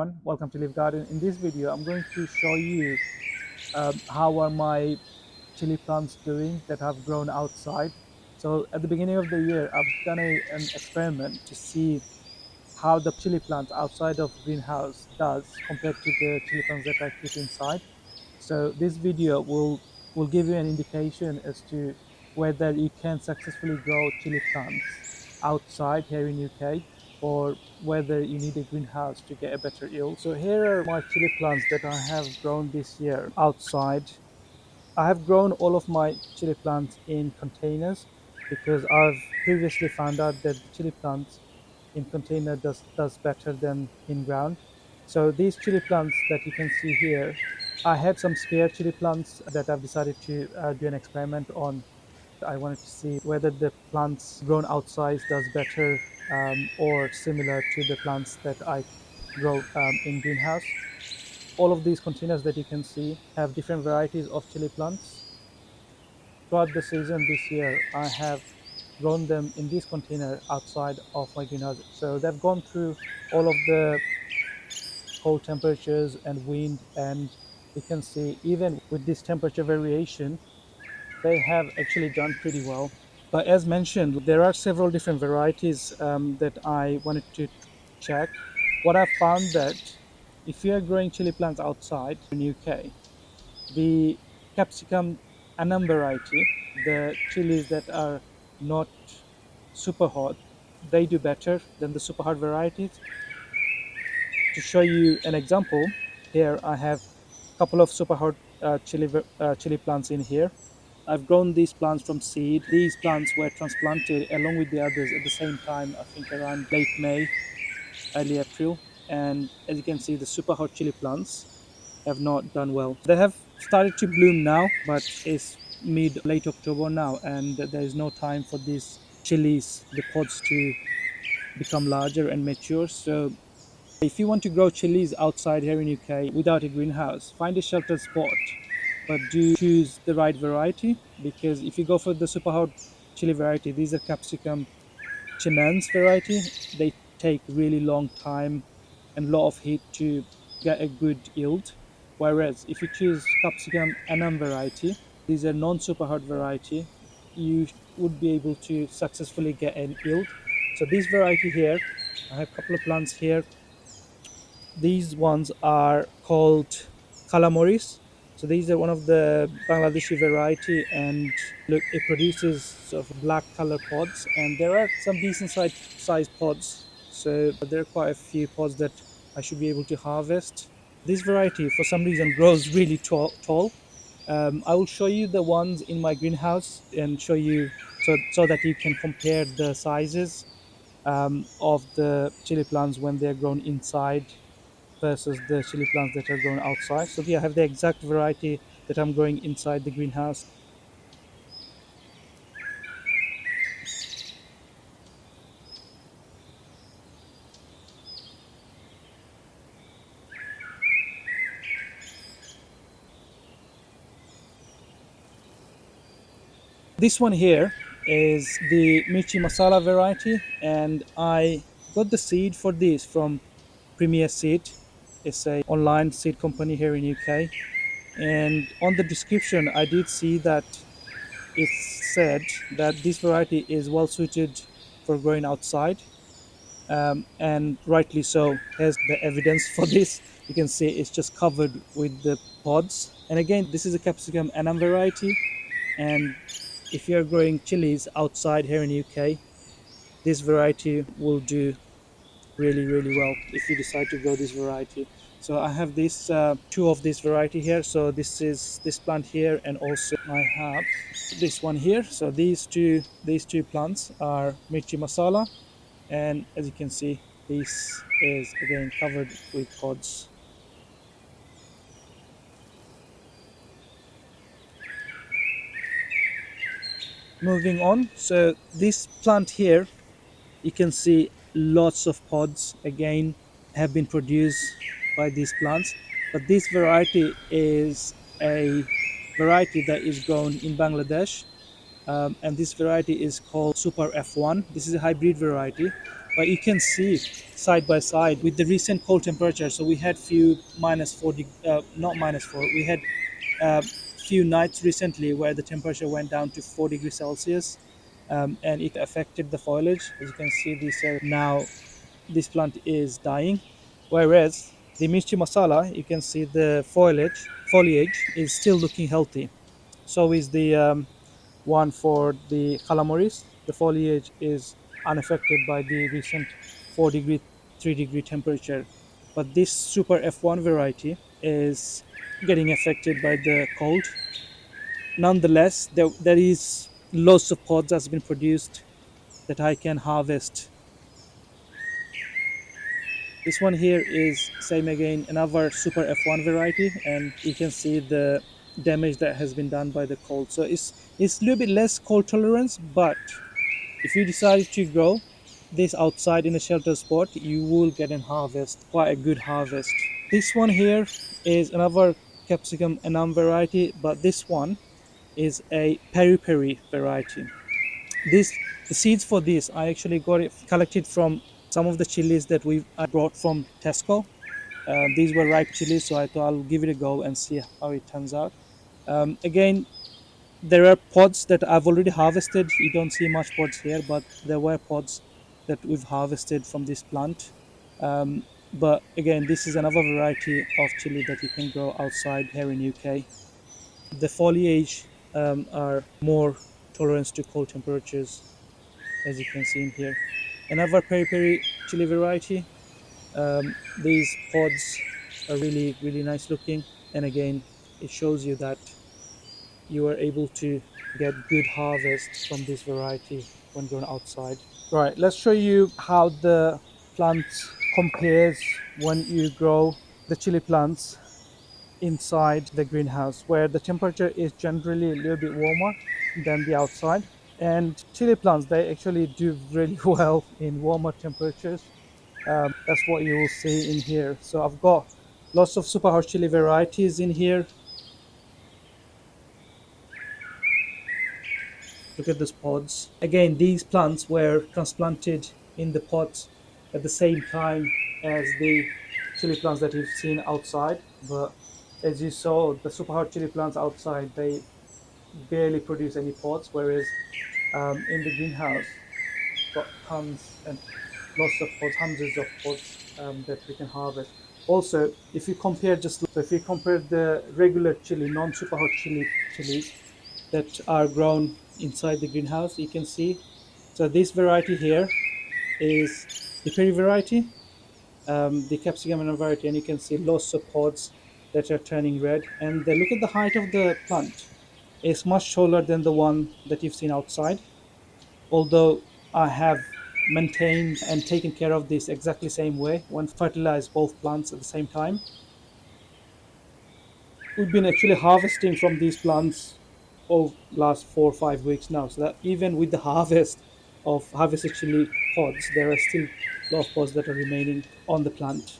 everyone, welcome to Live Garden. In this video I'm going to show you how are my chili plants doing that have grown outside. So at the beginning of the year I've done an experiment to see how the chili plant outside of greenhouse does compared to the chili plants that I keep inside. So this video will give you an indication as to whether you can successfully grow chili plants outside here in UK, or whether you need a greenhouse to get a better yield. So here are my chili plants that I have grown this year outside. I have grown all of my chili plants in containers because I've previously found out that the chili plants in container does better than in ground. So these chili plants that you can see here, I had some spare chili plants that I've decided to do an experiment on. I wanted to see whether the plants grown outside does better or similar to the plants that I grow in greenhouse. All of these containers that you can see have different varieties of chili plants. Throughout the season this year, I have grown them in this container outside of my greenhouse. So they've gone through all of the cold temperatures and wind, and you can see even with this temperature variation, they have actually done pretty well. But as mentioned, there are several different varieties that I wanted to check. What I found that if you are growing chili plants outside in UK, the Capsicum annuum variety, the chilies that are not super hot, they do better than the super hot varieties. To show you an example, here I have a couple of super hot chili plants in here. I've grown these plants from seed. These plants were transplanted along with the others at the same time, I think around late May, early April. And as you can see, the super hot chili plants have not done well. They have started to bloom now, but it's mid late October now, and there is no time for these chilies, the pods, to become larger and mature. So if you want to grow chilies outside here in UK without a greenhouse, find a sheltered spot, but do choose the right variety, because if you go for the super hot chili variety, these are Capsicum chinense variety, they take really long time and lot of heat to get a good yield. Whereas if you choose Capsicum annuum variety, these are non-super hot variety, you would be able to successfully get an yield. So this variety here, I have a couple of plants here. These ones are called Calamaris. So these are one of the Bangladeshi variety, and look, it produces sort of black color pods, and there are some decent size pods. So there are quite a few pods that I should be able to harvest. This variety, for some reason, grows really tall. I will show you the ones in my greenhouse and show you so that you can compare the sizes of the chili plants when they're grown inside versus the chili plants that are grown outside. So here I have the exact variety that I'm growing inside the greenhouse. This one here is the Michi Masala variety, and I got the seed for this from Premier Seed. It's a online seed company here in UK, and on the description I did see that it said that this variety is well suited for growing outside, and rightly so. Here's the evidence for this. You can see it's just covered with the pods. And again, this is a Capsicum annuum variety, and if you're growing chilies outside here in UK, this variety will do really well if you decide to grow this variety. So I have this two of this variety here. So this is this plant here, and also I have this one here. So these two plants are Michi Masala, and as you can see, this is again covered with pods. Moving on, so this plant here, you can see lots of pods again have been produced by these plants, but this variety is a variety that is grown in Bangladesh, and this variety is called Super F1. This is a hybrid variety, But you can see side by side with the recent cold temperature. So we had few not minus four. We had few nights recently where the temperature went down to 4 degrees Celsius, and it affected the foliage. As you can see, this plant is dying. Whereas the Michi Masala, you can see the foliage is still looking healthy. So is the one for the Calamaris. The foliage is unaffected by the recent 4 degree, 3 degree temperature. But this Super F1 variety is getting affected by the cold. Nonetheless, there is lots of pods that's been produced that I can harvest. This one here is same again, another Super F1 variety, and you can see the damage that has been done by the cold. So it's a little bit less cold tolerance, but if you decide to grow this outside in a shelter spot, you will get an harvest, quite a good harvest. This one here is another Capsicum annuum variety, but this one is a peri peri variety. This the seeds for this I actually got it collected from some of the chilies that I brought from Tesco. These were ripe chilies, so I thought I'll give it a go and see how it turns out. Again, there are pods that I've already harvested. You don't see much pods here, but there were pods that we've harvested from this plant. But again, this is another variety of chili that you can grow outside here in UK. The foliage are more tolerant to cold temperatures, as you can see in here. Another peri peri chili variety. These pods are really, really nice looking, and again, it shows you that you are able to get good harvest from this variety when grown outside. Right, let's show you how the plant compares when you grow the chili plants inside the greenhouse, where the temperature is generally a little bit warmer than the outside. And chili plants, they actually do really well in warmer temperatures. That's what you will see in here. So I've got lots of super hot chili varieties in here. Look at these pods. Again, these plants were transplanted in the pots at the same time as the chili plants that you've seen outside. But as you saw, the super hot chili plants outside, they barely produce any pods, whereas in the greenhouse, got tons and lots of pods, hundreds of pods that we can harvest. Also, if you compare the regular chili, non-super hot chilies that are grown inside the greenhouse, you can see. So this variety here is the peri variety, the capsicum and variety, and you can see lots of pods that are turning red. And look at the height of the plant; it's much taller than the one that you've seen outside. Although I have maintained and taken care of this exactly same way when fertilize both plants at the same time. We've been actually harvesting from these plants over last 4 or 5 weeks now, so that even with the harvest of harvested chili pods, there are still a lot of pods that are remaining on the plant.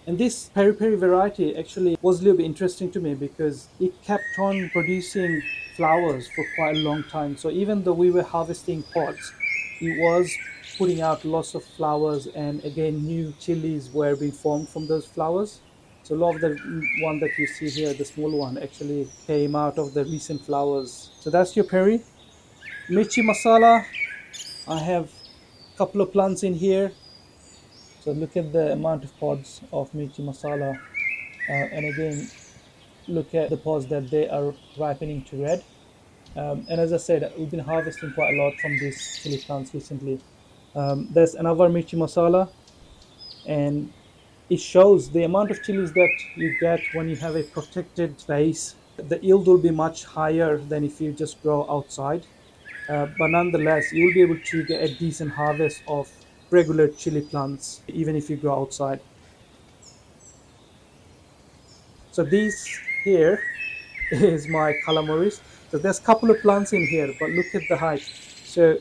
And this peri peri variety actually was a little bit interesting to me because it kept on producing flowers for quite a long time. So even though we were harvesting pods, it was putting out lots of flowers, and again, new chilies were being formed from those flowers. So a lot of the one that you see here, the small one, actually came out of the recent flowers. So that's your peri. Michi Masala, I have a couple of plants in here. So look at the amount of pods of Michi Masala, and again, look at the pods that they are ripening to red. And as I said, we've been harvesting quite a lot from these chili plants recently. There's another Michi Masala, and it shows the amount of chilies that you get when you have a protected space. The yield will be much higher than if you just grow outside. But nonetheless, you will be able to get a decent harvest of regular chili plants, even if you grow outside. So this here is my Calamaris. So there's a couple of plants in here, but look at the height. So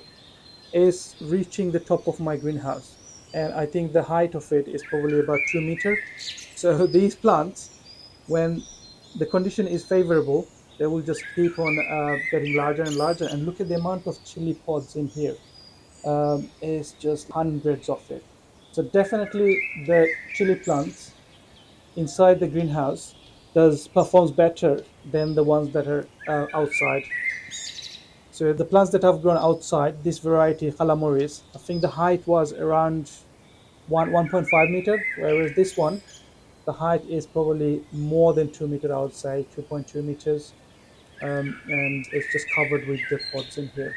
it's reaching the top of my greenhouse, and I think the height of it is probably about 2 meters. So these plants, when the condition is favorable, they will just keep on getting larger and larger. And look at the amount of chili pods in here. is just hundreds of it. So definitely the chili plants inside the greenhouse does performs better than the ones that are outside. So the plants that have grown outside, this variety Calamaris, I think the height was around 1.5 meter, whereas this one, the height is probably more than 2 meter. I would say 2.2 meters, and it's just covered with the pods in here.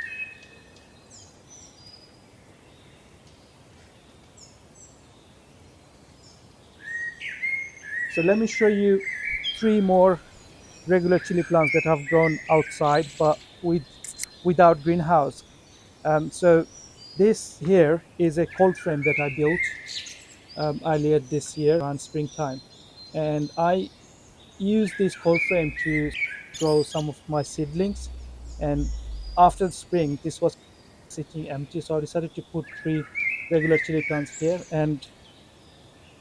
So let me show you three more regular chili plants that have grown outside, but without greenhouse. So this here is a cold frame that I built earlier this year around springtime, and I used this cold frame to grow some of my seedlings. And after the spring, this was sitting empty, so I decided to put three regular chili plants here, and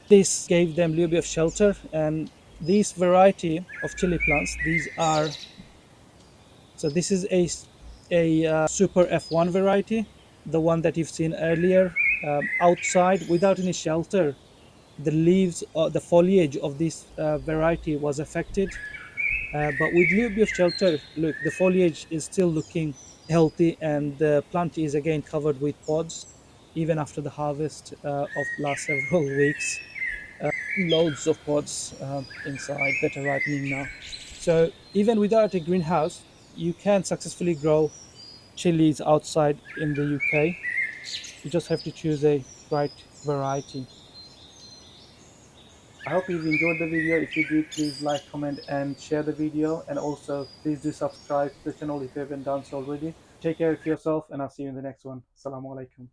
this gave them a little bit of shelter. And this variety of chili plants, these are, so this is a super F1 variety, the one that you've seen earlier. Outside without any shelter, the leaves, the foliage of this variety was affected. But with a little bit of shelter, look, the foliage is still looking healthy, and the plant is again covered with pods, even after the harvest of last several weeks. Loads of pods inside that are ripening now. So even without a greenhouse, you can successfully grow chilies outside in the UK. You just have to choose a right variety. I hope you've enjoyed the video. If you did, please like, comment, and share the video. And also, please do subscribe to the channel if you haven't done so already. Take care of yourself, and I'll see you in the next one. Assalamu alaikum.